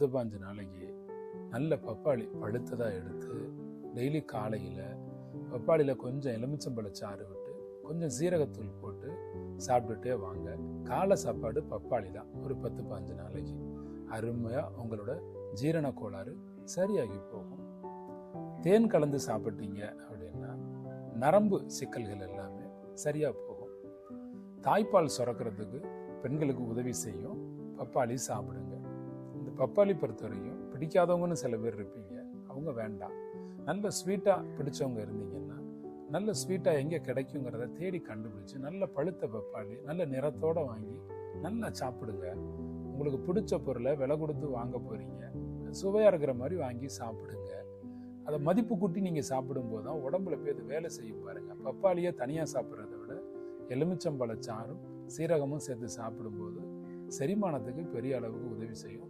15 நாளைக்கு நல்ல பப்பாளி பழுத்ததாக எடுத்து டெய்லி காலையில் பப்பாளியில் கொஞ்சம் எலுமிச்சம்பழச்சாறு விட்டு கொஞ்சம் சீரகத்தூள் போட்டு சாப்பிட்டுட்டே வாங்க. காலை சாப்பாடு பப்பாளி தான். ஒரு 10-15 நாளைக்கு அருமையாக உங்களோட ஜீரண கோளாறு சரியாகி போகும். தேன் கலந்து சாப்பிட்டீங்க அப்படின்னா நரம்பு சிக்கல்கள் எல்லாமே சரியாக போகும். தாய்ப்பால் சுரக்கிறதுக்கு பெண்களுக்கு உதவி செய்யும். பப்பாளி சாப்பிடுங்க. இந்த பப்பாளி பொறுத்தவரையும் பிடிக்காதவங்கன்னு சில பேர் இருப்பீங்க, அவங்க வேண்டாம். நல்ல ஸ்வீட்டாக பிடிச்சவங்க இருந்தீங்கன்னா நல்ல ஸ்வீட்டாக எங்கே கிடைக்குங்கிறத தேடி கண்டுபிடிச்சு நல்ல பழுத்த பப்பாளி நல்ல நிறத்தோடு வாங்கி நல்லா சாப்பிடுங்க. உங்களுக்கு பிடிச்ச பொருளை விலை கொடுத்து வாங்க போகிறீங்க, சுவையாக இருக்கிற மாதிரி வாங்கி சாப்பிடுங்க. அதை மதிப்பு கூட்டி நீங்கள் சாப்பிடும்போது தான் உடம்புல போய் அது வேலை செய்யும் பாருங்க. பப்பாளியை தனியாக சாப்பிட்றத விட எலுமிச்சம்பழச்சாறும் சீரகமும் சேர்த்து சாப்பிடும்போது செரிமானத்துக்கு பெரிய அளவுக்கு உதவி செய்யும்.